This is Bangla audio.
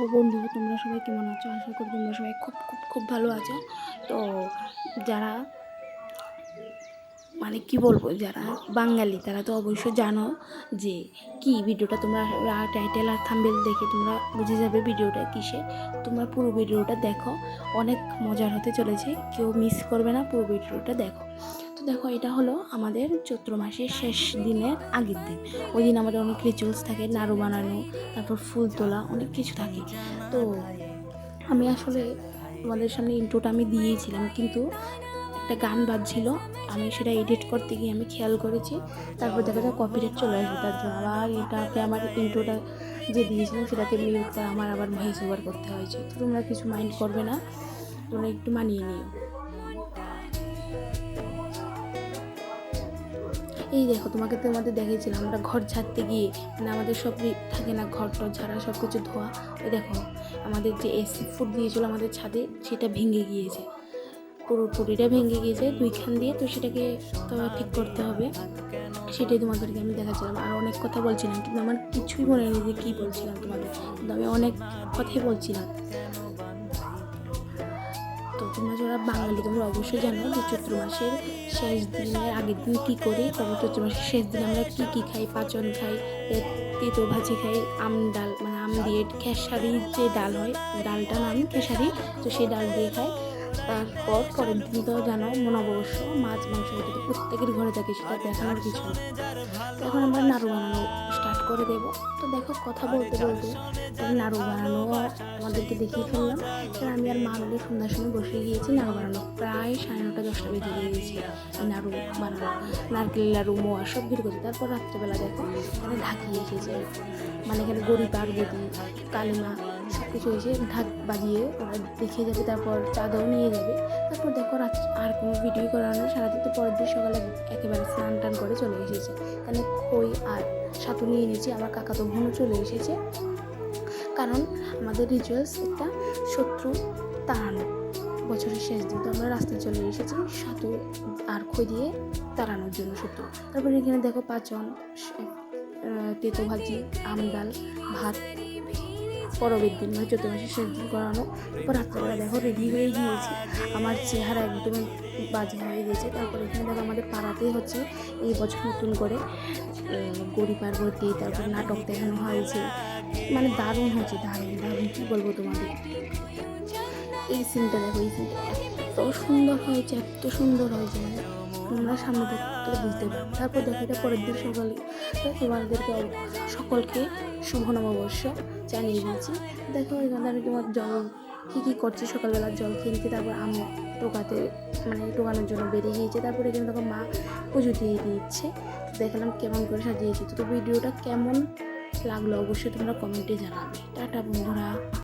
ও বন্ধু, তোমরা সবাই কেমন আছো? আশা করি তোমরা সবাই খুব খুব খুব ভালো আছো। তো যারা মানে কি বলবো, যারা বাঙালি তারা তো অবশ্যই জানো যে কি ভিডিওটা, তোমরা টাইটেল আর থাম্বনেল দেখে তোমরা বুঝে যাবে ভিডিওটা কিসে। তোমরা পুরো ভিডিওটা দেখো, অনেক মজার হতে চলেছে, কেউ মিস করবে না, পুরো ভিডিওটা দেখো। তো দেখো, এটা হলো আমাদের চৈত্র মাসের শেষ দিনের আগের দিন। ওই দিন আমাদের অনেক রিচুয়ালস থাকে, নাড়ু বানানো, তারপর ফুল তোলা, অনেক কিছু থাকে। তো আমি আসলে তোমাদের সামনে ইন্ট্রোটা আমি দিয়েছিলাম, কিন্তু একটা গান বাজছিল, আমি সেটা এডিট করতে গিয়ে আমি খেয়াল করেছি। তারপর দেখা যায় কপিরাইট চলে আসবে, তার জন্য আবার এটাকে আমার ইন্ট্রোটা যে দিয়েছিলাম সেটাকে মিউট করে আমার আবার ভয়েস ওভার করতে হয়েছে। তো তোমরা কিছু মাইন্ড করবে না, তোমরা একটু মানিয়ে নিও। এই দেখো, তোমাদের দেখেছিলাম আমরা ঘর ঝাড়তে গিয়ে, মানে আমাদের সব থাকে না, ঘর টর ঝাড়া সব কিছু ধোয়া। ওই দেখো, আমাদের যে এসি ফুড দিয়েছিল আমাদের ছাদে, সেটা ভেঙে গিয়েছে, পুরোপুরিটা ভেঙে গিয়েছে দুইখান দিয়ে। তো সেটাকে তো ঠিক করতে হবে, সেটাই তোমাদেরকে আমি দেখাচ্ছিলাম। আর অনেক কথা বলছিলাম, কিন্তু আমার কিছুই মনে নেই যে কী বলছিলাম তোমাদের, কিন্তু আমি অনেক কথাই বলছিলাম। তো তোমরা যারা বাঙালি তোমরা অবশ্যই জানো যে চৈত্র মাসের শেষ দিনের আগের দিন কী করি। তারপর চৈত্র মাসের শেষ দিন আমরা কী খাই, পাচন খাই, তেতো ভাজি খাই, আম ডাল, মানে আম দিয়ে খেসারির যে ডাল হয়, ডালটা নাম খেসারি, তো সেই ডাল দিয়ে খাই। তারপর পরের দিন তো জানো নববর্ষ, মাছ মাংস, এটা তো প্রত্যেকের ঘরে থাকে, সেটা দেখানোর কিছু না। এখন আমরা নাড়ু বানানো স্টার্ট করে দেবো। তো দেখো, কথা বলতে বলতে নাড়ু বানানো আমাদেরকে দেখিয়ে ফেললাম। কারণ আমি আর মা মিলে সন্ধ্যার সময় বসে গিয়েছি নাড়ু বানানো, প্রায় 9:30-10টা বেজে গিয়েছি নাড়ু বানানো, নারকেল লাড়ু, মোয়া সব ভিড় করছে। তারপর রাত্রেবেলা দেখো এখানে ঢাকি এসেছে, মানে এখানে গৌরী পার্বতী কালিমা সব কিছু এসে ঢাক বাজিয়ে ওরা দেখিয়ে যাবে, তারপর চাঁদাও নিয়ে যাবে। তারপর দেখো রাত্রে আর কোনো ভিডিও করানো সারাদিন। তো পরের দিন সকালে একেবারে স্নান টান করে চলে এসেছে, এখানে খই আর ছাতু নিয়ে নিয়েছি। আমার কাকাতো বোনও চলে এসেছে, কারণ আমাদের রিচুয়ালস একটা শত্রু তাড়ানো, বছরের শেষ দিন। তো আমরা রাস্তায় চলে এসেছি ছাতু আর খই দিয়ে তাড়ানোর জন্য শত্রু। তারপরে এখানে দেখো পাচন, তেতো ভাজি, আম ডাল, ভাত পরবের দিন, মানে চৈত্র মাসের শেষ দিন করানো। তারপর রাত্রেবেলা দেখো রেডি হয়ে গিয়েছি, আমার চেহারা একদম বাজে হয়ে গেছে। তারপর এখানে দেখো আমাদের পাড়াতেই হচ্ছে এই বছর নতুন করে গৌরী পার্বতী, তারপর নাটক দেখানো হয়েছে, মানে দারুণ হয়েছে, দারুণ দারুণ কী বলবো তোমাদের। এই সিনটা দেখো, এই সিনটা এত সুন্দর হয়েছে, এত সুন্দর হয়েছে, মানে তোমরা সামনে দেখলে বুঝতে পারবে। তারপর দেখো এটা পরের দিন সকালে তোমাদেরকে সকলকে শুভ নববর্ষ জানিয়ে দিয়েছি। দেখো এখানে আমি তোমার জল কী করছি, সকালবেলা জল খেয়েছি, তারপর আমি টোকাতে, মানে টোকানোর জন্য বেরিয়ে গিয়েছে। তারপরে এখানে দেখো মা পুজো দিয়ে দিচ্ছে, দেখালাম কেমন করে সাজিয়েছি। তো ভিডিওটা কেমন লাগলো অবশ্যই তোমরা কমেন্টে জানাবে। টাটা বন্ধুরা।